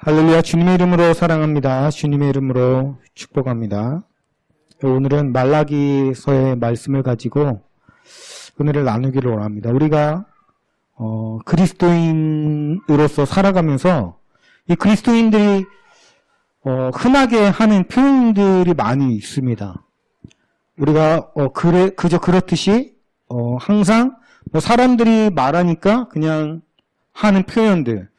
할렐루야. 주님의 이름으로 사랑합니다. 주님의 이름으로 축복합니다. 오늘은 말라기서의 말씀을 가지고 은혜를 나누기를 원합니다. 우리가 그리스도인으로서 살아가면서 이 그리스도인들이 흔하게 하는 표현들이 많이 있습니다. 우리가 그저 그렇듯이 항상 사람들이 말하니까 그냥 하는 표현들.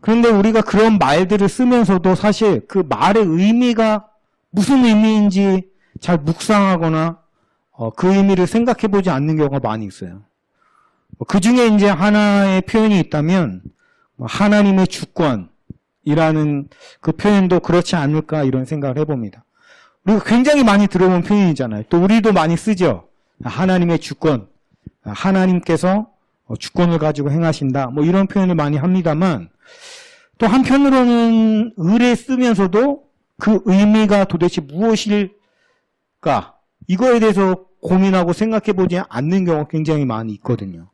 그런데 우리가 그런 말들을 쓰면서도 사실 그 말의 의미가 무슨 의미인지 잘 묵상하거나 그 의미를 생각해 보지 않는 경우가 많이 있어요. 그 중에 이제 하나의 표현이 있다면 하나님의 주권이라는 그 표현도 그렇지 않을까 이런 생각을 해봅니다. 우리가 굉장히 많이 들어본 표현이잖아요. 또 우리도 많이 쓰죠. 하나님의 주권, 하나님께서 주권을 가지고 행하신다. 뭐 이런 표현을 많이 합니다만 또 한편으로는 의례 쓰면서도 그 의미가 도대체 무엇일까? 이거에 대해서 고민하고 생각해 보지 않는 경우가 굉장히 많이 있거든요.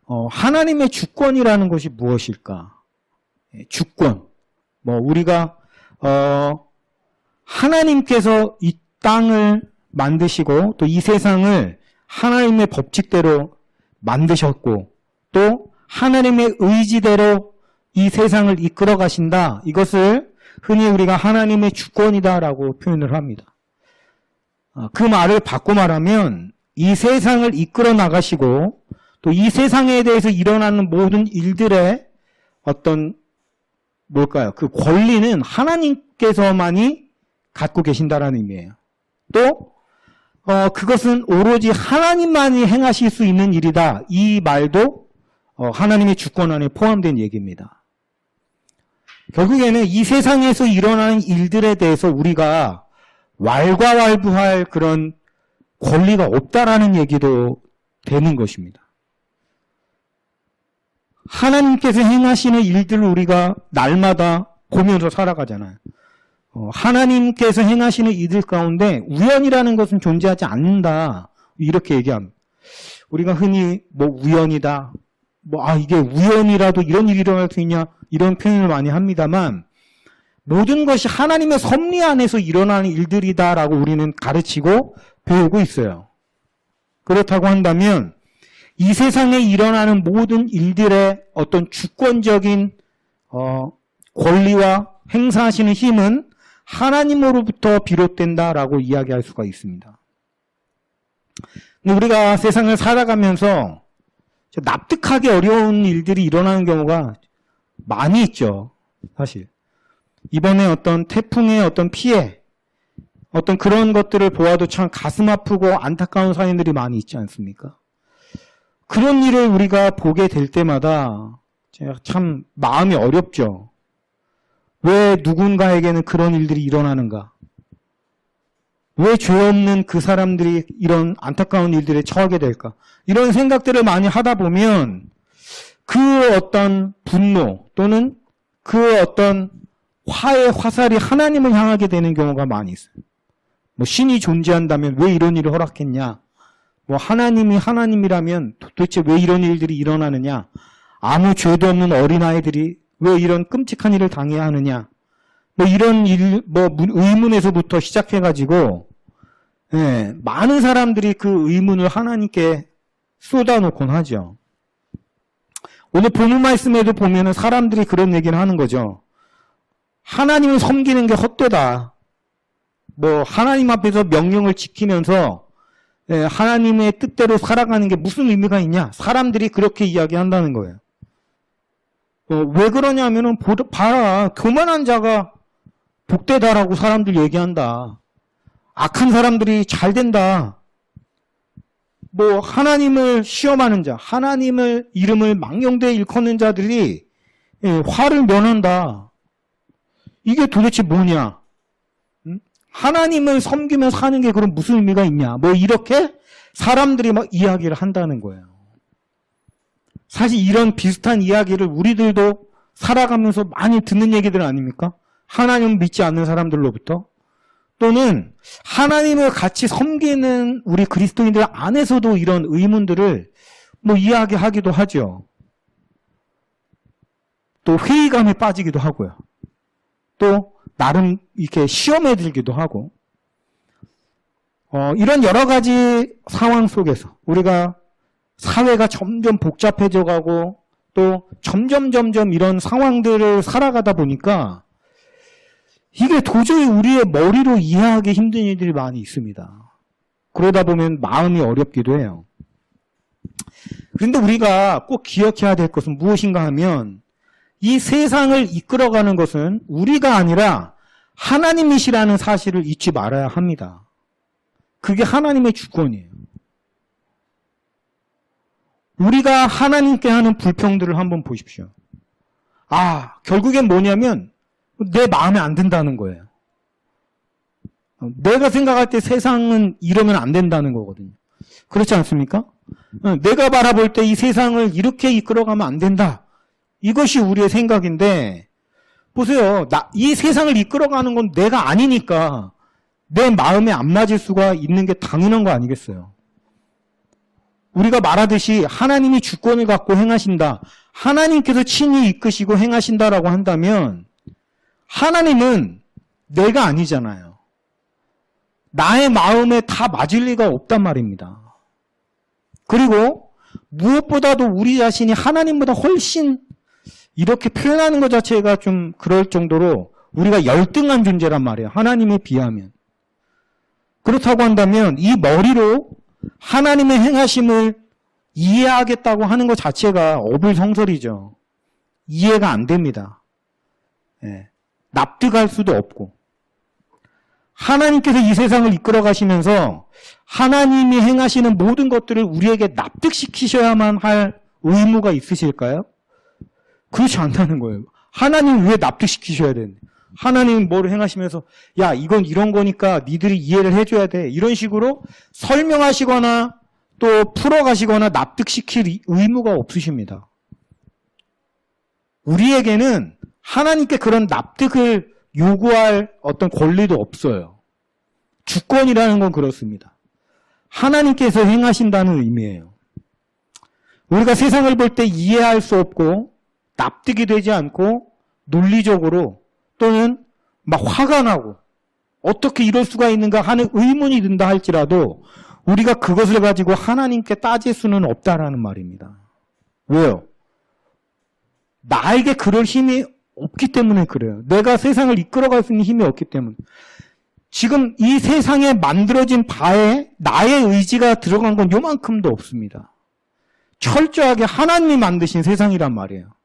하나님의 주권이라는 것이 무엇일까? 주권. 우리가 하나님께서 이 땅을 만드시고 또 이 세상을 하나님의 법칙대로 만드셨고 또 하나님의 의지대로 이 세상을 이끌어 가신다. 이것을 흔히 우리가 하나님의 주권이다라고 표현을 합니다. 그 말을 바꿔 말하면 이 세상을 이끌어 나가시고 또 이 세상에 대해서 일어나는 모든 일들의 그 권리는 하나님께서만이 갖고 계신다라는 의미예요. 또 그것은 오로지 하나님만이 행하실 수 있는 일이다. 이 말도 하나님의 주권 안에 포함된 얘기입니다. 결국에는 이 세상에서 일어나는 일들에 대해서 우리가 왈가왈부할 그런 권리가 없다라는 얘기도 되는 것입니다. 하나님께서 행하시는 일들을 우리가 날마다 보면서 살아가잖아요. 하나님께서 행하시는 일들 가운데 우연이라는 것은 존재하지 않는다. 이렇게 얘기합니다. 우리가 흔히 우연이다. 이게 우연이라도 이런 일이 일어날 수 있냐. 이런 표현을 많이 합니다만 모든 것이 하나님의 섭리 안에서 일어나는 일들이다라고 우리는 가르치고 배우고 있어요. 그렇다고 한다면 이 세상에 일어나는 모든 일들의 어떤 주권적인 권리와 행사하시는 힘은 하나님으로부터 비롯된다라고 이야기할 수가 있습니다. 우리가 세상을 살아가면서 납득하기 어려운 일들이 일어나는 경우가 많이 있죠. 사실 이번에 어떤 태풍의 어떤 피해, 어떤 그런 것들을 보아도 참 가슴 아프고 안타까운 사연들이 많이 있지 않습니까? 그런 일을 우리가 보게 될 때마다 참 마음이 어렵죠. 왜 누군가에게는 그런 일들이 일어나는가? 왜 죄 없는 그 사람들이 이런 안타까운 일들에 처하게 될까? 이런 생각들을 많이 하다 보면 그 어떤 분노 또는 그 어떤 화의 화살이 하나님을 향하게 되는 경우가 많이 있어요. 신이 존재한다면 왜 이런 일을 허락했냐? 하나님이 하나님이라면 도대체 왜 이런 일들이 일어나느냐? 아무 죄도 없는 어린아이들이 왜 이런 끔찍한 일을 당해야 하느냐? 이런 일, 의문에서부터 시작해가지고, 많은 사람들이 그 의문을 하나님께 쏟아놓곤 하죠. 오늘 본문 말씀에도 보면은 사람들이 그런 얘기를 하는 거죠. 하나님을 섬기는 게 헛되다. 하나님 앞에서 명령을 지키면서 하나님의 뜻대로 살아가는 게 무슨 의미가 있냐? 사람들이 그렇게 이야기한다는 거예요. 왜 그러냐면은 봐라. 교만한 자가 복되다라고 사람들 얘기한다. 악한 사람들이 잘 된다. 하나님을 시험하는 자, 하나님을 이름을 망령되이 일컫는 자들이 화를 면한다. 이게 도대체 뭐냐? 하나님을 섬기며 사는 게 그럼 무슨 의미가 있냐? 이렇게 사람들이 이야기를 한다는 거예요. 사실 이런 비슷한 이야기를 우리들도 살아가면서 많이 듣는 얘기들 아닙니까? 하나님 믿지 않는 사람들로부터 또는 하나님을 같이 섬기는 우리 그리스도인들 안에서도 이런 의문들을 이야기하기도 하죠. 또 회의감에 빠지기도 하고요. 또 나름 이렇게 시험에 들기도 하고 이런 여러 가지 상황 속에서 우리가 사회가 점점 복잡해져 가고 또 점점 이런 상황들을 살아가다 보니까 이게 도저히 우리의 머리로 이해하기 힘든 일들이 많이 있습니다. 그러다 보면 마음이 어렵기도 해요. 그런데 우리가 꼭 기억해야 될 것은 무엇인가 하면 이 세상을 이끌어가는 것은 우리가 아니라 하나님이시라는 사실을 잊지 말아야 합니다. 그게 하나님의 주권이에요. 우리가 하나님께 하는 불평들을 한번 보십시오. 결국엔 뭐냐면 내 마음에 안 든다는 거예요. 내가 생각할 때 세상은 이러면 안 된다는 거거든요. 그렇지 않습니까? 내가 바라볼 때 이 세상을 이렇게 이끌어가면 안 된다. 이것이 우리의 생각인데 보세요. 이 세상을 이끌어가는 건 내가 아니니까 내 마음에 안 맞을 수가 있는 게 당연한 거 아니겠어요? 우리가 말하듯이 하나님이 주권을 갖고 행하신다. 하나님께서 친히 이끄시고 행하신다라고 한다면 하나님은 내가 아니잖아요. 나의 마음에 다 맞을 리가 없단 말입니다. 그리고 무엇보다도 우리 자신이 하나님보다 훨씬 이렇게 표현하는 것 자체가 좀 그럴 정도로 우리가 열등한 존재란 말이에요. 하나님에 비하면. 그렇다고 한다면 이 머리로 하나님의 행하심을 이해하겠다고 하는 것 자체가 어불성설이죠. 이해가 안 됩니다. 납득할 수도 없고. 하나님께서 이 세상을 이끌어 가시면서 하나님이 행하시는 모든 것들을 우리에게 납득시키셔야만 할 의무가 있으실까요? 그렇지 않다는 거예요. 하나님 왜 납득시키셔야 되는데? 하나님은 뭐를 행하시면서 야 이건 이런 거니까 니들이 이해를 해줘야 돼. 이런 식으로 설명하시거나 또 풀어가시거나 납득시킬 의무가 없으십니다. 우리에게는 하나님께 그런 납득을 요구할 어떤 권리도 없어요. 주권이라는 건 그렇습니다. 하나님께서 행하신다는 의미예요. 우리가 세상을 볼 때 이해할 수 없고 납득이 되지 않고 논리적으로 또는 막 화가 나고 어떻게 이럴 수가 있는가 하는 의문이 든다 할지라도 우리가 그것을 가지고 하나님께 따질 수는 없다라는 말입니다. 왜요? 나에게 그럴 힘이 없기 때문에 그래요. 내가 세상을 이끌어갈 수 있는 힘이 없기 때문에. 지금 이 세상에 만들어진 바에 나의 의지가 들어간 건 요만큼도 없습니다. 철저하게 하나님이 만드신 세상이란 말이에요.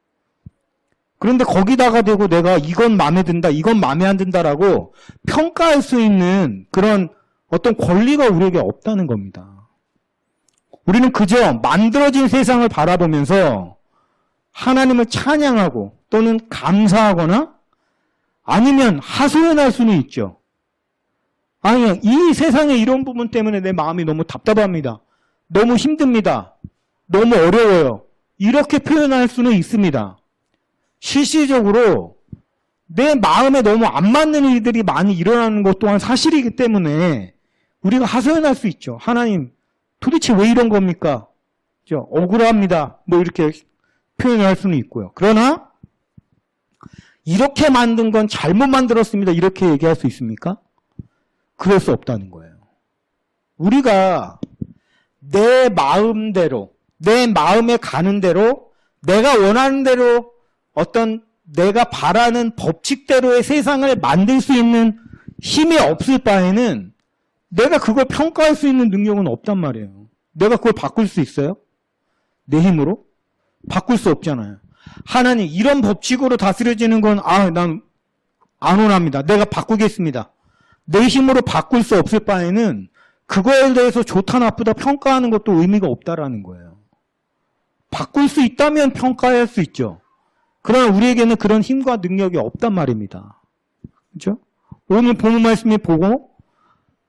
그런데 거기다가 대고 내가 이건 마음에 든다, 이건 마음에 안 든다라고 평가할 수 있는 그런 어떤 권리가 우리에게 없다는 겁니다. 우리는 그저 만들어진 세상을 바라보면서 하나님을 찬양하고 또는 감사하거나 아니면 하소연할 수는 있죠. 아니면 이 세상의 이런 부분 때문에 내 마음이 너무 답답합니다. 너무 힘듭니다. 너무 어려워요. 이렇게 표현할 수는 있습니다. 실질적으로 내 마음에 너무 안 맞는 일들이 많이 일어나는 것 또한 사실이기 때문에 우리가 하소연할 수 있죠. 하나님, 도대체 왜 이런 겁니까? 억울합니다. 뭐 이렇게 표현할 수는 있고요. 그러나 이렇게 만든 건 잘못 만들었습니다. 이렇게 얘기할 수 있습니까? 그럴 수 없다는 거예요. 우리가 내 마음대로, 내 마음에 가는 대로, 내가 원하는 대로 어떤 내가 바라는 법칙대로의 세상을 만들 수 있는 힘이 없을 바에는 내가 그걸 평가할 수 있는 능력은 없단 말이에요. 내가 그걸 바꿀 수 있어요? 내 힘으로? 바꿀 수 없잖아요. 하나님, 이런 법칙으로 다스려지는 건, 난 안 원합니다. 내가 바꾸겠습니다. 내 힘으로 바꿀 수 없을 바에는 그거에 대해서 좋다 나쁘다 평가하는 것도 의미가 없다라는 거예요. 바꿀 수 있다면 평가할 수 있죠. 그러나 우리에게는 그런 힘과 능력이 없단 말입니다. 그죠? 오늘 본문 말씀에 보고,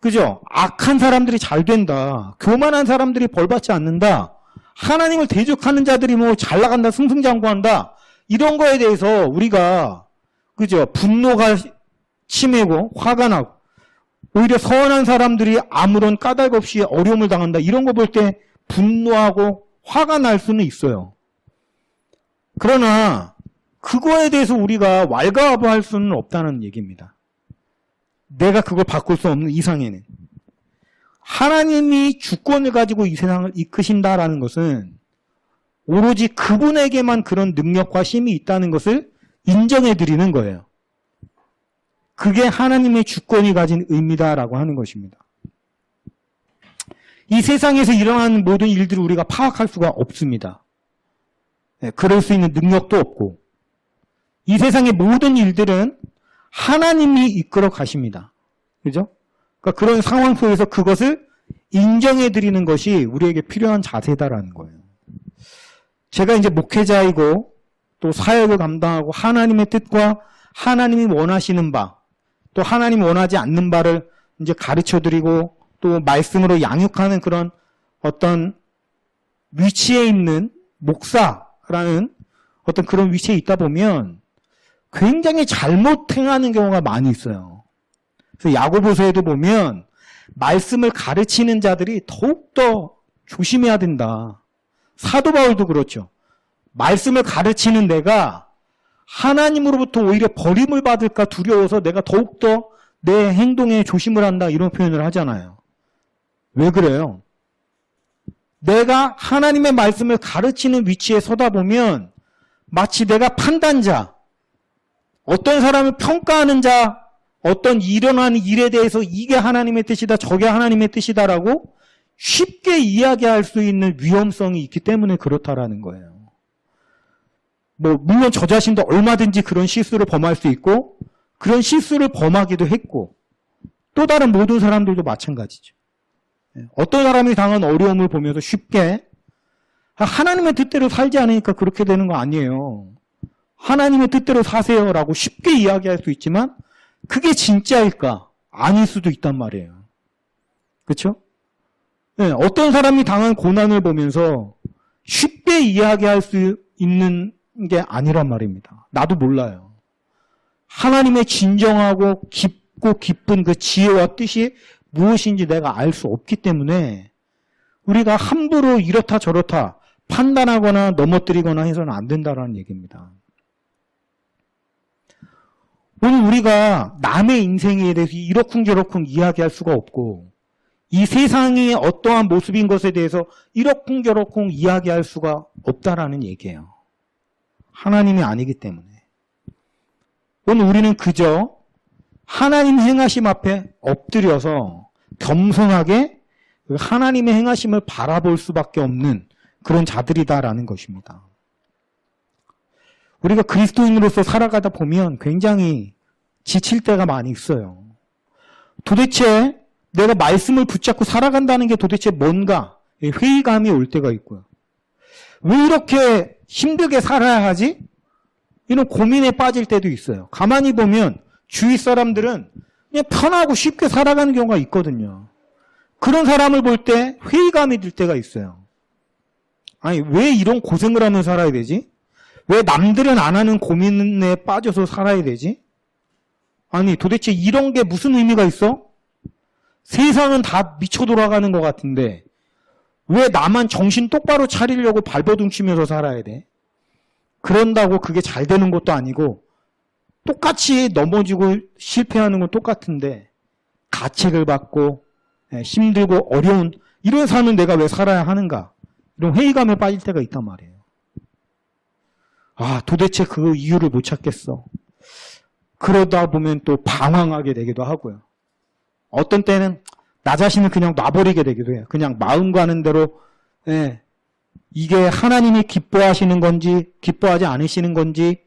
그죠? 악한 사람들이 잘 된다. 교만한 사람들이 벌받지 않는다. 하나님을 대적하는 자들이 뭐 잘 나간다, 승승장구한다. 이런 거에 대해서 우리가, 그죠? 분노가 치매고 화가 나고, 오히려 선한 사람들이 아무런 까닭 없이 어려움을 당한다. 이런 거 볼 때 분노하고 화가 날 수는 있어요. 그러나 그거에 대해서 우리가 왈가왈부할 수는 없다는 얘기입니다. 내가 그걸 바꿀 수 없는 이상에는. 하나님이 주권을 가지고 이 세상을 이끄신다라는 것은 오로지 그분에게만 그런 능력과 힘이 있다는 것을 인정해 드리는 거예요. 그게 하나님의 주권이 가진 의미다라고 하는 것입니다. 이 세상에서 일어나는 모든 일들을 우리가 파악할 수가 없습니다. 그럴 수 있는 능력도 없고, 이 세상의 모든 일들은 하나님이 이끌어 가십니다. 그죠? 그러니까 그런 상황 속에서 그것을 인정해 드리는 것이 우리에게 필요한 자세다라는 거예요. 제가 이제 목회자이고 또 사역을 감당하고 하나님의 뜻과 하나님이 원하시는 바, 또 하나님이 원하지 않는 바를 이제 가르쳐 드리고 또 말씀으로 양육하는 그런 어떤 위치에 있는 목사라는 어떤 그런 위치에 있다 보면 굉장히 잘못 행하는 경우가 많이 있어요. 그래서 야고보서에도 보면 말씀을 가르치는 자들이 더욱더 조심해야 된다. 사도 바울도 그렇죠. 말씀을 가르치는 내가 하나님으로부터 오히려 버림을 받을까 두려워서 내가 더욱더 내 행동에 조심을 한다, 이런 표현을 하잖아요. 왜 그래요? 내가 하나님의 말씀을 가르치는 위치에 서다 보면 마치 내가 판단자, 어떤 사람을 평가하는 자, 어떤 일어나는 일에 대해서 이게 하나님의 뜻이다, 저게 하나님의 뜻이다라고 쉽게 이야기할 수 있는 위험성이 있기 때문에 그렇다라는 거예요. 물론 저 자신도 얼마든지 그런 실수를 범할 수 있고, 그런 실수를 범하기도 했고, 또 다른 모든 사람들도 마찬가지죠. 어떤 사람이 당한 어려움을 보면서 쉽게 하나님의 뜻대로 살지 않으니까 그렇게 되는 거 아니에요. 하나님의 뜻대로 사세요라고 쉽게 이야기할 수 있지만 그게 진짜일까? 아닐 수도 있단 말이에요. 그렇죠? 네, 어떤 사람이 당한 고난을 보면서 쉽게 이야기할 수 있는 게 아니란 말입니다. 나도 몰라요. 하나님의 진정하고 깊고 깊은 그 지혜와 뜻이 무엇인지 내가 알 수 없기 때문에 우리가 함부로 이렇다 저렇다 판단하거나 넘어뜨리거나 해서는 안 된다는 얘기입니다. 오늘 우리가 남의 인생에 대해서 이러쿵저러쿵 이야기할 수가 없고, 이 세상이 어떠한 모습인 것에 대해서 이러쿵저러쿵 이야기할 수가 없다라는 얘기예요. 하나님이 아니기 때문에. 오늘 우리는 그저 하나님 행하심 앞에 엎드려서 겸손하게 하나님의 행하심을 바라볼 수밖에 없는 그런 자들이다라는 것입니다. 우리가 그리스도인으로서 살아가다 보면 굉장히 지칠 때가 많이 있어요. 도대체 내가 말씀을 붙잡고 살아간다는 게 도대체 뭔가 회의감이 올 때가 있고요. 왜 이렇게 힘들게 살아야 하지? 이런 고민에 빠질 때도 있어요. 가만히 보면 주위 사람들은 그냥 편하고 쉽게 살아가는 경우가 있거든요. 그런 사람을 볼 때 회의감이 들 때가 있어요. 아니, 왜 이런 고생을 하면서 살아야 되지? 왜 남들은 안 하는 고민에 빠져서 살아야 되지? 아니, 도대체 이런 게 무슨 의미가 있어? 세상은 다 미쳐 돌아가는 것 같은데 왜 나만 정신 똑바로 차리려고 발버둥 치면서 살아야 돼? 그런다고 그게 잘 되는 것도 아니고 똑같이 넘어지고 실패하는 건 똑같은데 가책을 받고 힘들고 어려운 이런 삶은 내가 왜 살아야 하는가? 이런 회의감에 빠질 때가 있단 말이에요. 아, 도대체 그 이유를 못 찾겠어. 그러다 보면 또 방황하게 되기도 하고요. 어떤 때는 나 자신을 그냥 놔버리게 되기도 해요. 그냥 마음 가는 대로 이게 하나님이 기뻐하시는 건지 기뻐하지 않으시는 건지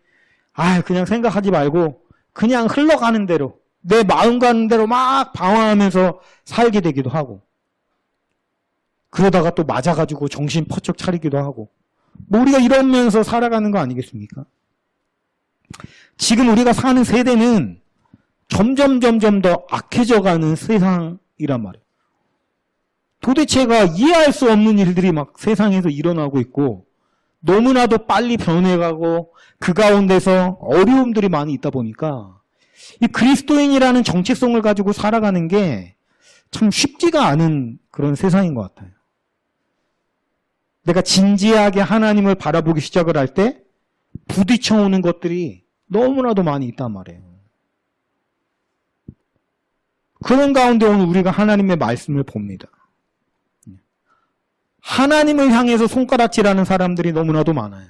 그냥 생각하지 말고 그냥 흘러가는 대로 내 마음 가는 대로 막 방황하면서 살게 되기도 하고, 그러다가 또 맞아가지고 정신 퍼쩍 차리기도 하고, 우리가 이러면서 살아가는 거 아니겠습니까? 지금 우리가 사는 세대는 점점 더 악해져가는 세상이란 말이에요. 도대체가 이해할 수 없는 일들이 막 세상에서 일어나고 있고 너무나도 빨리 변해가고 그 가운데서 어려움들이 많이 있다 보니까 이 그리스도인이라는 정체성을 가지고 살아가는 게 참 쉽지가 않은 그런 세상인 것 같아요. 내가 진지하게 하나님을 바라보기 시작을 할 때 부딪혀오는 것들이 너무나도 많이 있단 말이에요. 그런 가운데 오늘 우리가 하나님의 말씀을 봅니다. 하나님을 향해서 손가락질하는 사람들이 너무나도 많아요.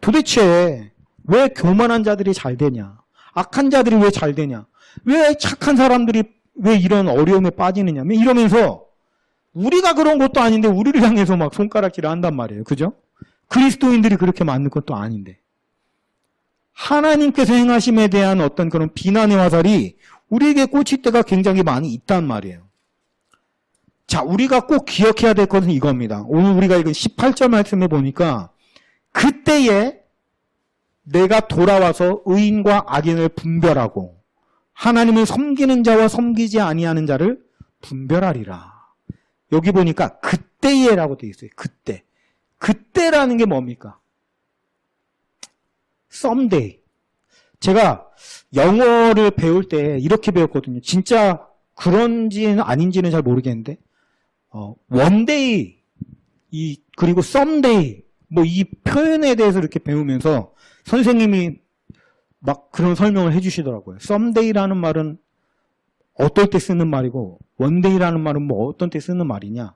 도대체 왜 교만한 자들이 잘 되냐? 악한 자들이 왜 잘 되냐? 왜 착한 사람들이 왜 이런 어려움에 빠지느냐? 이러면서 우리가 그런 것도 아닌데 우리를 향해서 막 손가락질을 한단 말이에요. 그죠? 그리스도인들이 그렇게 맞는 것도 아닌데. 하나님께서 행하심에 대한 어떤 그런 비난의 화살이 우리에게 꽂힐 때가 굉장히 많이 있단 말이에요. 자, 우리가 꼭 기억해야 될 것은 이겁니다. 오늘 우리가 읽은 18절 말씀에 보니까 그때에 내가 돌아와서 의인과 악인을 분별하고 하나님을 섬기는 자와 섬기지 아니하는 자를 분별하리라. 여기 보니까 그때에라고 되어 있어요. 그때. 그때라는 게 뭡니까? someday. 제가 영어를 배울 때 이렇게 배웠거든요. 진짜 그런지는 아닌지는 잘 모르겠는데 one day 그리고 someday 이 표현에 대해서 이렇게 배우면서 선생님이 막 그런 설명을 해주시더라고요. someday라는 말은 어떨 때 쓰는 말이고 one day라는 말은 어떤 때 쓰는 말이냐.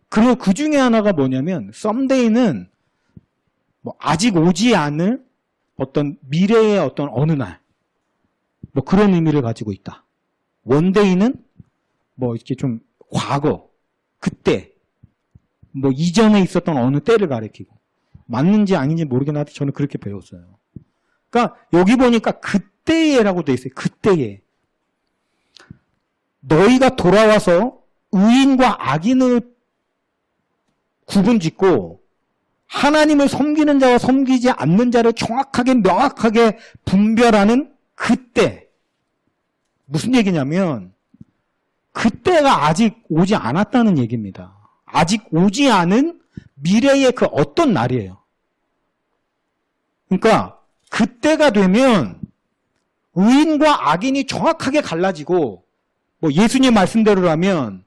그리고 그 중에 하나가 뭐냐면 someday는 아직 오지 않을 어떤 미래의 어떤 어느 날 그런 의미를 가지고 있다. one day는 이렇게 좀 과거, 그때 이전에 있었던 어느 때를 가리키고 맞는지 아닌지 모르겠는데 저는 그렇게 배웠어요. 그러니까 여기 보니까 그때에라고 돼 있어요. 그때에. 너희가 돌아와서 의인과 악인을 구분짓고 하나님을 섬기는 자와 섬기지 않는 자를 정확하게 명확하게 분별하는 그때. 무슨 얘기냐면 그때가 아직 오지 않았다는 얘기입니다. 아직 오지 않은 미래의 그 어떤 날이에요. 그러니까 그때가 되면 의인과 악인이 정확하게 갈라지고 예수님 말씀대로라면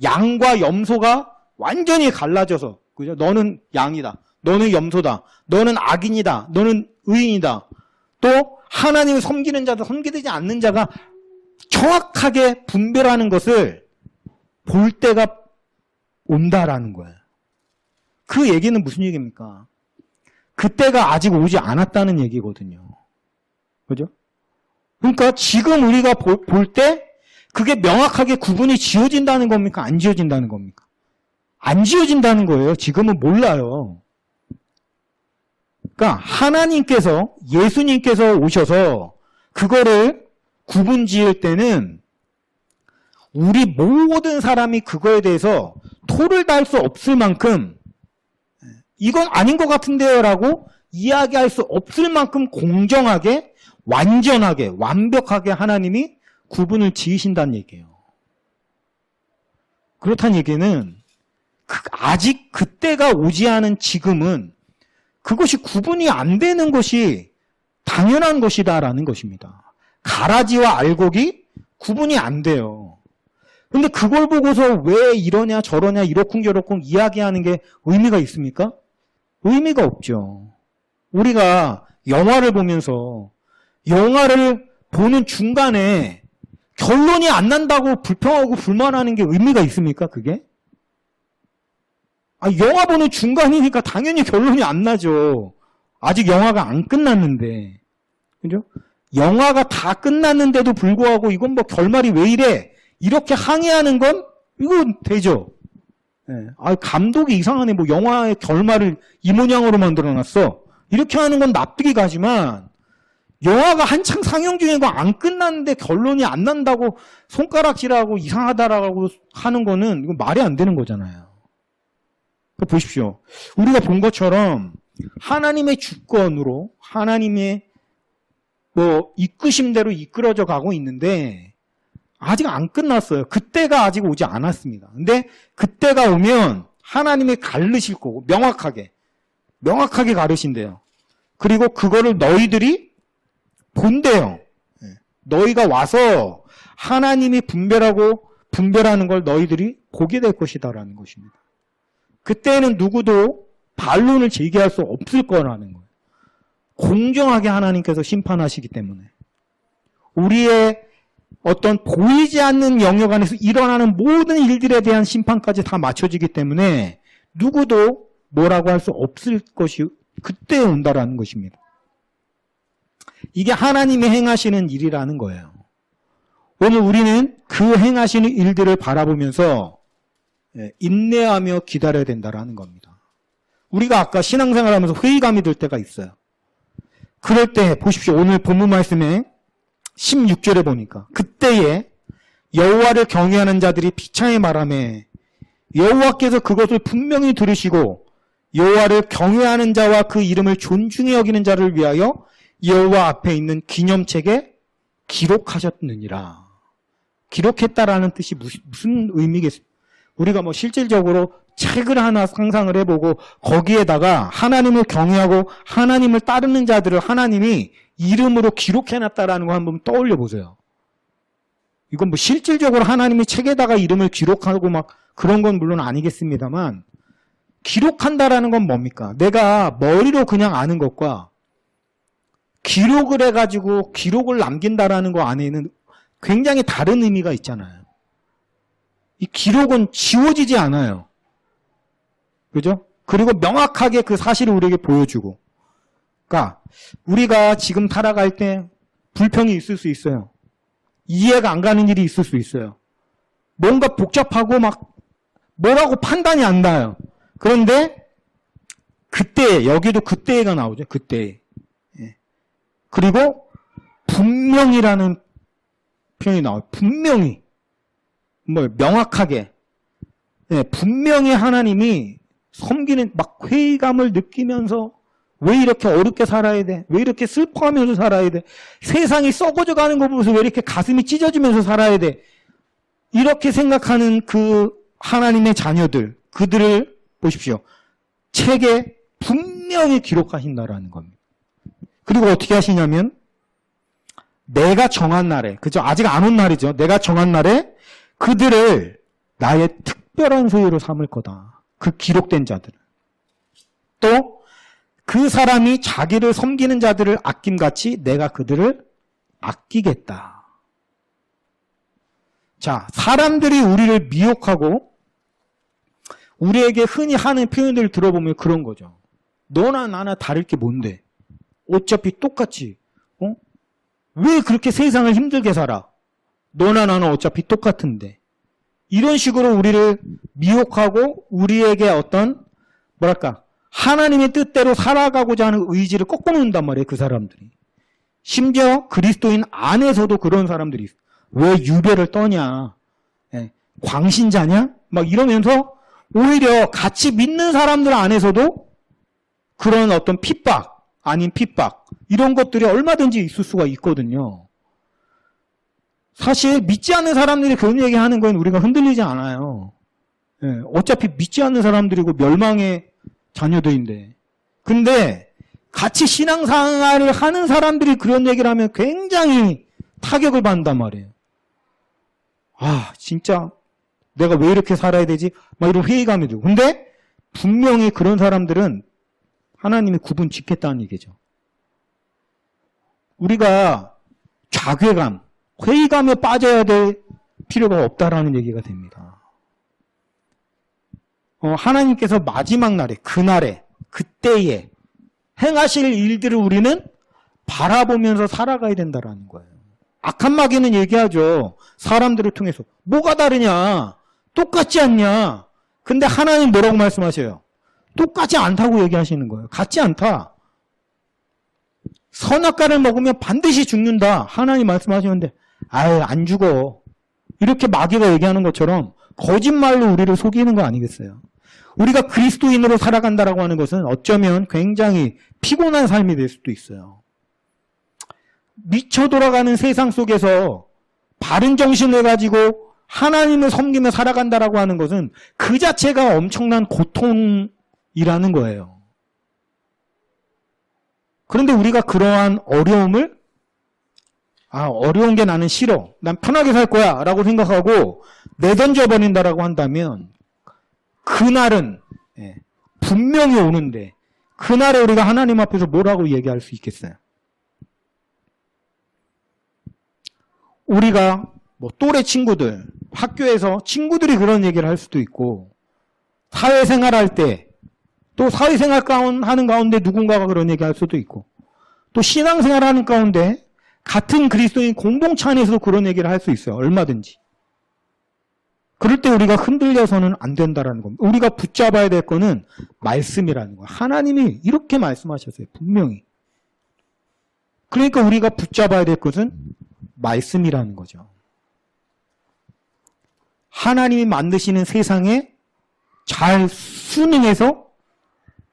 양과 염소가 완전히 갈라져서 그죠? 너는 양이다. 너는 염소다. 너는 악인이다. 너는 의인이다. 또 하나님을 섬기는 자도 섬기지 않는 자가 정확하게 분별하는 것을 볼 때가 온다라는 거예요. 그 얘기는 무슨 얘기입니까? 그때가 아직 오지 않았다는 얘기거든요. 그죠? 그러니까 지금 우리가 볼 때 그게 명확하게 구분이 지어진다는 겁니까? 안 지어진다는 겁니까? 안 지어진다는 거예요. 지금은 몰라요. 그러니까 하나님께서 예수님께서 오셔서 그거를 구분 지을 때는 우리 모든 사람이 그거에 대해서 토를 달 수 없을 만큼 이건 아닌 것 같은데요 라고 이야기할 수 없을 만큼 공정하게 완전하게 완벽하게 하나님이 구분을 지으신다는 얘기예요. 그렇다는 얘기는 아직 그때가 오지 않은 지금은 그것이 구분이 안 되는 것이 당연한 것이다라는 것입니다. 가라지와 알곡이 구분이 안 돼요. 근데 그걸 보고서 왜 이러냐 저러냐 이러쿵저러쿵 이야기하는 게 의미가 있습니까? 의미가 없죠. 우리가 영화를 보면서 영화를 보는 중간에 결론이 안 난다고 불평하고 불만하는 게 의미가 있습니까? 그게? 영화 보는 중간이니까 당연히 결론이 안 나죠. 아직 영화가 안 끝났는데. 그죠? 영화가 다 끝났는데도 불구하고 이건 결말이 왜 이래? 이렇게 항의하는 건 이건 되죠. 감독이 이상하네. 영화의 결말을 이 모양으로 만들어놨어. 이렇게 하는 건 납득이 가지만 영화가 한창 상영 중이고 안 끝났는데 결론이 안 난다고 손가락질하고 이상하다라고 하는 거는 이건 말이 안 되는 거잖아요. 보십시오. 우리가 본 것처럼 하나님의 주권으로 하나님의 이끄심대로 이끌어져 가고 있는데 아직 안 끝났어요. 그때가 아직 오지 않았습니다. 근데 그때가 오면 하나님이 가르실 거고 명확하게 가르신대요. 그리고 그거를 너희들이 본대요. 너희가 와서 하나님이 분별하는 걸 너희들이 보게 될 것이다라는 것입니다. 그때는 누구도 반론을 제기할 수 없을 거라는 거예요. 공정하게 하나님께서 심판하시기 때문에. 우리의 어떤 보이지 않는 영역 안에서 일어나는 모든 일들에 대한 심판까지 다 맞춰지기 때문에 누구도 뭐라고 할 수 없을 것이 그때 온다라는 것입니다. 이게 하나님이 행하시는 일이라는 거예요. 오늘 우리는 그 행하시는 일들을 바라보면서 인내하며 기다려야 된다라는 겁니다. 우리가 아까 신앙생활하면서 회의감이 들 때가 있어요. 그럴 때 보십시오. 오늘 본문 말씀에 16절에 보니까 그때에 여호와를 경외하는 자들이 비창에 말하매 여호와께서 그것을 분명히 들으시고 여호와를 경외하는 자와 그 이름을 존중히 여기는 자를 위하여 여호와 앞에 있는 기념책에 기록하셨느니라. 기록했다라는 뜻이 무슨 의미겠습니까? 우리가 뭐 실질적으로 책을 하나 상상을 해보고 거기에다가 하나님을 경외하고 하나님을 따르는 자들을 하나님이 이름으로 기록해놨다라는 거 한번 떠올려 보세요. 이건 뭐 실질적으로 하나님이 책에다가 이름을 기록하고 막 그런 건 물론 아니겠습니다만 기록한다라는 건 뭡니까? 내가 머리로 그냥 아는 것과 기록을 해가지고 기록을 남긴다라는 거 안에는 굉장히 다른 의미가 있잖아요. 이 기록은 지워지지 않아요. 그죠? 그리고 명확하게 그 사실을 우리에게 보여주고. 그러니까 우리가 지금 살아갈 때 불평이 있을 수 있어요. 이해가 안 가는 일이 있을 수 있어요. 뭔가 복잡하고 막 뭐라고 판단이 안 나요. 그런데 그때 여기도 그때가 나오죠. 그때. 그리고 분명히라는 표현이 나와요. 분명히. 뭐 명확하게. 분명히 하나님이 섬기는 막 회의감을 느끼면서 왜 이렇게 어렵게 살아야 돼? 왜 이렇게 슬퍼하면서 살아야 돼? 세상이 썩어져 가는 거 보면서 왜 이렇게 가슴이 찢어지면서 살아야 돼? 이렇게 생각하는 그 하나님의 자녀들, 그들을 보십시오. 책에 분명히 기록하신다라는 겁니다. 그리고 어떻게 하시냐면 내가 정한 날에, 그죠? 아직 안 온 날이죠. 내가 정한 날에 그들을 나의 특별한 소유로 삼을 거다. 그 기록된 자들을. 또 그 사람이 자기를 섬기는 자들을 아낌같이 내가 그들을 아끼겠다. 자, 사람들이 우리를 미혹하고 우리에게 흔히 하는 표현들을 들어보면 그런 거죠. 너나 나나 다를 게 뭔데? 어차피 똑같지. 왜 그렇게 세상을 힘들게 살아? 너나 나나 어차피 똑같은데. 이런 식으로 우리를 미혹하고 우리에게 어떤 뭐랄까 하나님의 뜻대로 살아가고자 하는 의지를 꺾어놓는단 말이에요. 그 사람들이. 심지어 그리스도인 안에서도 그런 사람들이 있어요. 왜 유배를 떠냐? 광신자냐? 막 이러면서 오히려 같이 믿는 사람들 안에서도 그런 어떤 핍박, 아닌 핍박 이런 것들이 얼마든지 있을 수가 있거든요. 사실 믿지 않는 사람들이 그런 얘기하는 건 우리가 흔들리지 않아요. 어차피 믿지 않는 사람들이고 멸망의 자녀들인데. 근데 같이 신앙생활을 하는 사람들이 그런 얘기를 하면 굉장히 타격을 받는단 말이에요. 아, 진짜 내가 왜 이렇게 살아야 되지? 막 이런 회의감이 들고. 근데 분명히 그런 사람들은 하나님이 구분 짓겠다는 얘기죠. 우리가 좌괴감, 회의감에 빠져야 될 필요가 없다라는 얘기가 됩니다. 하나님께서 마지막 날에, 그날에, 그때에 행하실 일들을 우리는 바라보면서 살아가야 된다라는 거예요. 악한 마귀는 얘기하죠. 사람들을 통해서. 뭐가 다르냐? 똑같지 않냐? 근데 하나님 뭐라고 말씀하셔요? 똑같지 않다고 얘기하시는 거예요. 같지 않다. 선악과를 먹으면 반드시 죽는다. 하나님 말씀하시는데 아유 안 죽어. 이렇게 마귀가 얘기하는 것처럼 거짓말로 우리를 속이는 거 아니겠어요? 우리가 그리스도인으로 살아간다라고 하는 것은 어쩌면 굉장히 피곤한 삶이 될 수도 있어요. 미쳐 돌아가는 세상 속에서 바른 정신을 가지고 하나님을 섬기며 살아간다라고 하는 것은 그 자체가 엄청난 고통이라는 거예요. 그런데 우리가 그러한 어려움을 어려운 게 나는 싫어. 난 편하게 살 거야 라고 생각하고 내던져 버린다라고 한다면 그날은 분명히 오는데 그날에 우리가 하나님 앞에서 뭐라고 얘기할 수 있겠어요? 우리가 뭐 또래 친구들, 학교에서 친구들이 그런 얘기를 할 수도 있고, 사회생활 할 때, 또 사회생활 하는 가운데 누군가가 그런 얘기 할 수도 있고, 또 신앙생활 하는 가운데 같은 그리스도인 공동체 안에서도 그런 얘기를 할 수 있어요. 얼마든지. 그럴 때 우리가 흔들려서는 안 된다라는 겁니다. 우리가 붙잡아야 될 거는 말씀이라는 거예요. 하나님이 이렇게 말씀하셨어요. 분명히. 그러니까 우리가 붙잡아야 될 것은 말씀이라는 거죠. 하나님이 만드시는 세상에 잘 순응해서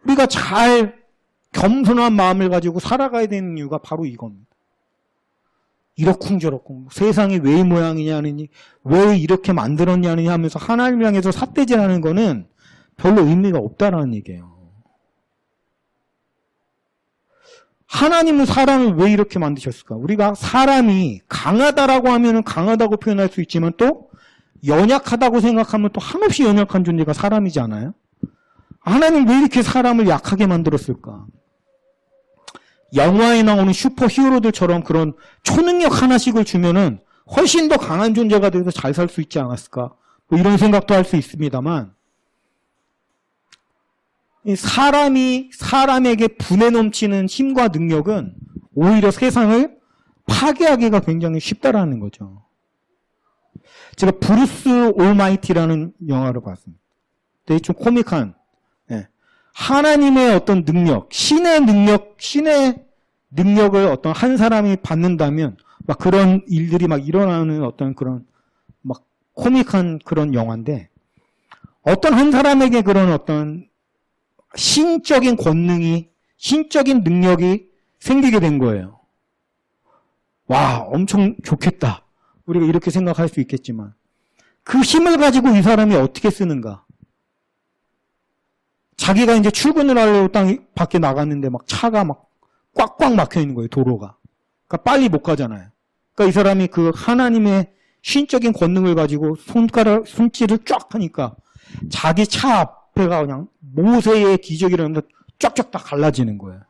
우리가 잘 겸손한 마음을 가지고 살아가야 되는 이유가 바로 이겁니다. 이러쿵저러쿵 세상이 왜 이 모양이냐느니 왜 이렇게 만들었냐느니 하면서 하나님을 향해서 삿대질하는 거는 별로 의미가 없다라는 얘기예요. 하나님은 사람을 왜 이렇게 만드셨을까? 우리가 사람이 강하다라고 하면 강하다고 표현할 수 있지만 또 연약하다고 생각하면 또 한없이 연약한 존재가 사람이지 않아요? 하나님 왜 이렇게 사람을 약하게 만들었을까? 영화에 나오는 슈퍼 히어로들처럼 그런 초능력 하나씩을 주면은 훨씬 더 강한 존재가 돼서 잘 살 수 있지 않았을까? 뭐 이런 생각도 할 수 있습니다만, 사람이 사람에게 분에 넘치는 힘과 능력은 오히려 세상을 파괴하기가 굉장히 쉽다라는 거죠. 제가 브루스 올마이티라는 영화를 봤습니다. 되게 좀 코믹한, 하나님의 어떤 능력, 신의 능력을 어떤 한 사람이 받는다면 막 그런 일들이 막 일어나는 어떤 그런 막 코믹한 그런 영화인데, 어떤 한 사람에게 그런 어떤 신적인 권능이, 신적인 능력이 생기게 된 거예요. 와, 엄청 좋겠다. 우리가 이렇게 생각할 수 있겠지만 그 힘을 가지고 이 사람이 어떻게 쓰는가? 자기가 이제 출근을 하려고 땅 밖에 나갔는데 막 차가 막 꽉꽉 막혀 있는 거예요, 도로가. 그러니까 빨리 못 가잖아요. 그러니까 이 사람이 그 하나님의 신적인 권능을 가지고 손질을 쫙 하니까 자기 차 앞에가 그냥 모세의 기적이라면서 쫙쫙 다 갈라지는 거예요.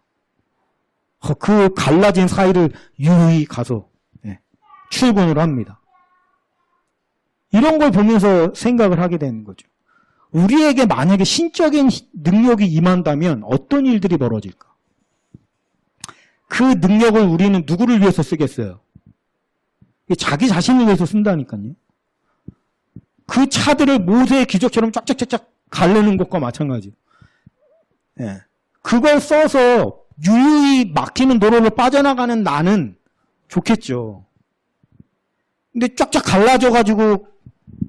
그 갈라진 사이를 유유히 가서 출근을 합니다. 이런 걸 보면서 생각을 하게 되는 거죠. 우리에게 만약에 신적인 능력이 임한다면 어떤 일들이 벌어질까? 그 능력을 우리는 누구를 위해서 쓰겠어요? 자기 자신을 위해서 쓴다니까요. 그 차들을 모세의 기적처럼 쫙쫙쫙쫙 갈르는 것과 마찬가지예요. 그걸 써서 유유히 막히는 도로로 빠져나가는 나는 좋겠죠. 근데 쫙쫙 갈라져가지고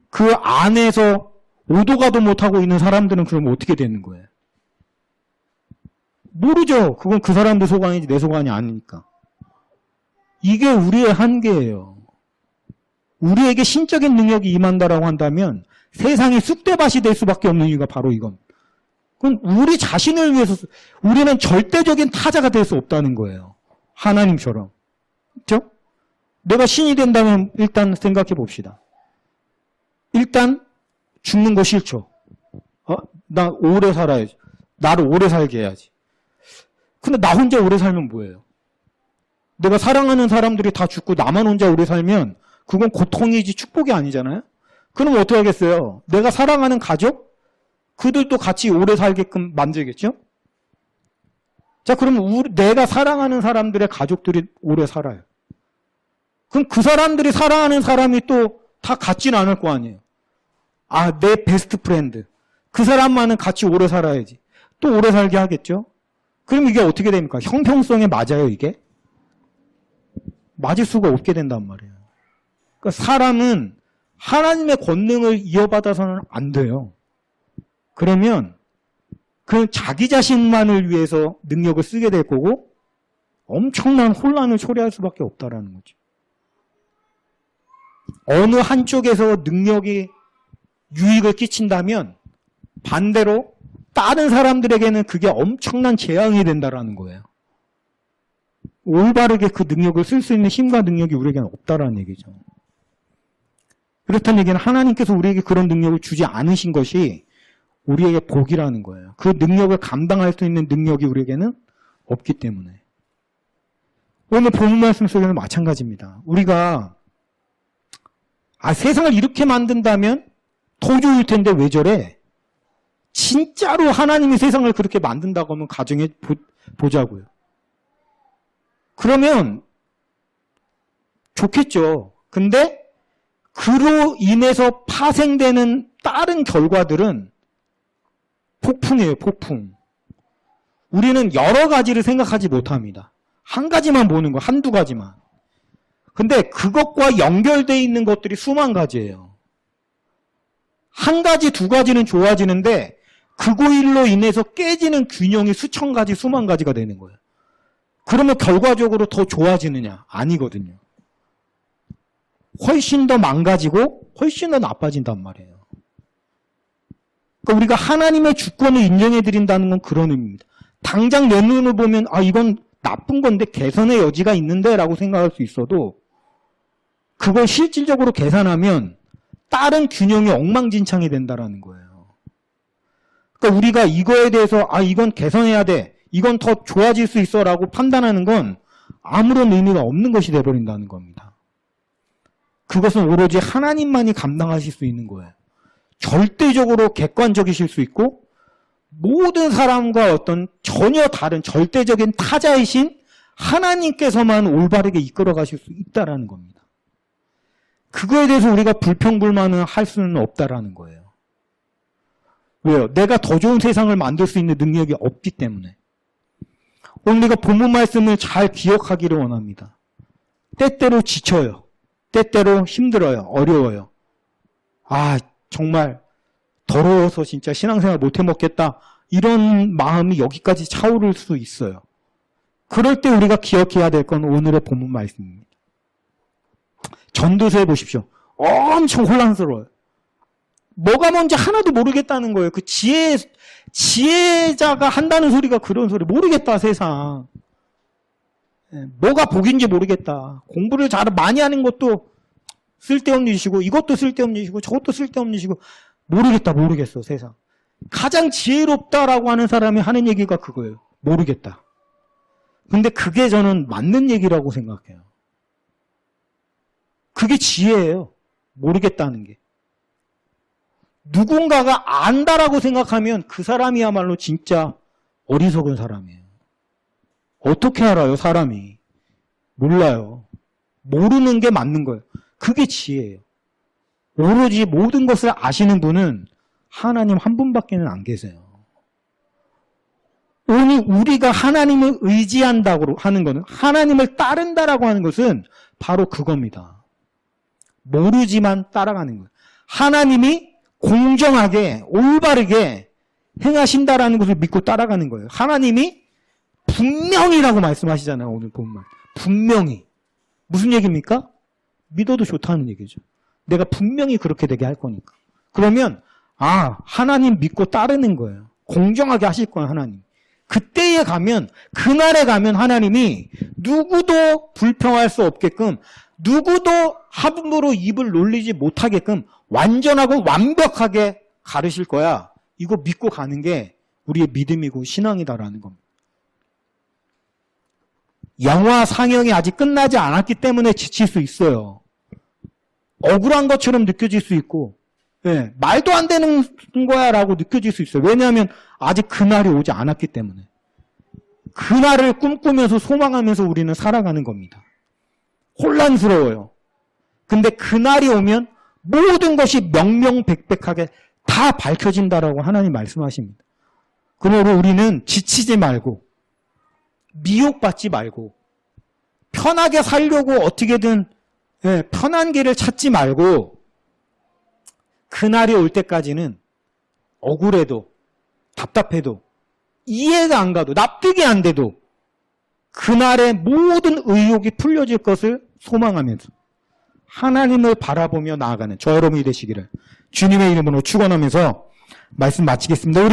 그 안에서 오도 가도 못하고 있는 사람들은 그럼 어떻게 되는 거예요? 모르죠. 그건 그 사람들 소관이지 내 소관이 아니니까. 이게 우리의 한계예요. 우리에게 신적인 능력이 임한다라고 한다면 세상이 쑥대밭이 될 수밖에 없는 이유가 바로 이건. 그건 우리 자신을 위해서, 우리는 절대적인 타자가 될 수 없다는 거예요. 하나님처럼. 그렇죠? 내가 신이 된다면 일단 생각해 봅시다. 일단 죽는 거 싫죠. 나 오래 살아야지. 나를 오래 살게 해야지. 근데 나 혼자 오래 살면 뭐예요? 내가 사랑하는 사람들이 다 죽고 나만 혼자 오래 살면 그건 고통이지 축복이 아니잖아요? 그럼 어떻게 하겠어요? 내가 사랑하는 가족? 그들도 같이 오래 살게끔 만들겠죠? 자, 그럼 내가 사랑하는 사람들의 가족들이 오래 살아요. 그럼 그 사람들이 사랑하는 사람이 또 다 같지는 않을 거 아니에요. 아, 내 베스트 프렌드. 그 사람만은 같이 오래 살아야지. 또 오래 살게 하겠죠? 그럼 이게 어떻게 됩니까? 형평성에 맞아요, 이게? 맞을 수가 없게 된단 말이에요. 그러니까 사람은 하나님의 권능을 이어받아서는 안 돼요. 그러면 그 자기 자신만을 위해서 능력을 쓰게 될 거고 엄청난 혼란을 초래할 수밖에 없다라는 거죠. 어느 한쪽에서 능력이 유익을 끼친다면 반대로 다른 사람들에게는 그게 엄청난 재앙이 된다라는 거예요. 올바르게 그 능력을 쓸 수 있는 힘과 능력이 우리에게는 없다라는 얘기죠. 그렇다는 얘기는 하나님께서 우리에게 그런 능력을 주지 않으신 것이 우리에게 복이라는 거예요. 그 능력을 감당할 수 있는 능력이 우리에게는 없기 때문에. 오늘 본문 말씀 속에는 마찬가지입니다. 우리가 세상을 이렇게 만든다면 더 좋을 텐데 왜 저래? 진짜로 하나님이 세상을 그렇게 만든다고 하면 가정해 보자고요. 그러면 좋겠죠. 근데 그로 인해서 파생되는 다른 결과들은 폭풍이에요, 폭풍. 우리는 여러 가지를 생각하지 못합니다. 한 가지만 보는 거, 한두 가지만. 근데 그것과 연결되어 있는 것들이 수만 가지예요. 한 가지, 두 가지는 좋아지는데 그거 일로 인해서 깨지는 균형이 수천 가지, 수만 가지가 되는 거예요. 그러면 결과적으로 더 좋아지느냐? 아니거든요. 훨씬 더 망가지고 훨씬 더 나빠진단 말이에요. 그러니까 우리가 하나님의 주권을 인정해 드린다는 건 그런 의미입니다. 당장 내 눈으로 보면 이건 나쁜 건데 개선의 여지가 있는데 라고 생각할 수 있어도 그걸 실질적으로 계산하면 다른 균형이 엉망진창이 된다라는 거예요. 그러니까 우리가 이거에 대해서 이건 개선해야 돼. 이건 더 좋아질 수 있어 라고 판단하는 건 아무런 의미가 없는 것이 돼버린다는 겁니다. 그것은 오로지 하나님만이 감당하실 수 있는 거예요. 절대적으로 객관적이실 수 있고 모든 사람과 어떤 전혀 다른 절대적인 타자이신 하나님께서만 올바르게 이끌어 가실 수 있다라는 겁니다. 그거에 대해서 우리가 불평불만을 할 수는 없다라는 거예요. 왜요? 내가 더 좋은 세상을 만들 수 있는 능력이 없기 때문에. 오늘 우리가 본문 말씀을 잘 기억하기를 원합니다. 때때로 지쳐요. 때때로 힘들어요. 어려워요. 정말 더러워서 진짜 신앙생활 못해 먹겠다. 이런 마음이 여기까지 차오를 수 있어요. 그럴 때 우리가 기억해야 될 건 오늘의 본문 말씀입니다. 전도서에 보십시오. 엄청 혼란스러워요. 뭐가 뭔지 하나도 모르겠다는 거예요. 그 지혜자가 한다는 소리가 그런 소리. 모르겠다, 세상. 뭐가 복인지 모르겠다. 공부를 많이 하는 것도 쓸데없는 일이시고, 이것도 쓸데없는 일이시고, 저것도 쓸데없는 일이시고, 모르겠어, 세상. 가장 지혜롭다라고 하는 사람이 하는 얘기가 그거예요. 모르겠다. 근데 그게 저는 맞는 얘기라고 생각해요. 그게 지혜예요. 모르겠다는 게. 누군가가 안다라고 생각하면 그 사람이야말로 진짜 어리석은 사람이에요. 어떻게 알아요, 사람이? 몰라요. 모르는 게 맞는 거예요. 그게 지혜예요. 오로지 모든 것을 아시는 분은 하나님 한 분밖에는 안 계세요. 오늘 우리가 하나님을 의지한다고 하는 것은, 하나님을 따른다라고 하는 것은 바로 그겁니다. 모르지만 따라가는 거예요. 하나님이 공정하게 올바르게 행하신다라는 것을 믿고 따라가는 거예요. 하나님이 분명히라고 말씀하시잖아요. 오늘 본문. 분명히. 무슨 얘기입니까? 믿어도 좋다는 얘기죠. 내가 분명히 그렇게 되게 할 거니까. 그러면 하나님 믿고 따르는 거예요. 공정하게 하실 거예요, 하나님. 그때에 가면, 그날에 가면 하나님이 누구도 불평할 수 없게끔, 누구도 함부로 입을 놀리지 못하게끔 완전하고 완벽하게 가르실 거야. 이거 믿고 가는 게 우리의 믿음이고 신앙이다라는 겁니다. 영화 상영이 아직 끝나지 않았기 때문에 지칠 수 있어요. 억울한 것처럼 느껴질 수 있고, 말도 안 되는 거야 라고 느껴질 수 있어요. 왜냐하면 아직 그날이 오지 않았기 때문에. 그날을 꿈꾸면서 소망하면서 우리는 살아가는 겁니다. 혼란스러워요. 근데 그날이 오면 모든 것이 명명백백하게 다 밝혀진다라고 하나님 말씀하십니다. 그러므로 우리는 지치지 말고, 미혹받지 말고, 편하게 살려고 어떻게든 편한 길을 찾지 말고, 그날이 올 때까지는 억울해도, 답답해도, 이해가 안 가도, 납득이 안 돼도, 그날의 모든 의욕이 풀려질 것을 소망하면서 하나님을 바라보며 나아가는 저 여러분이 되시기를 주님의 이름으로 축원하면서 말씀 마치겠습니다.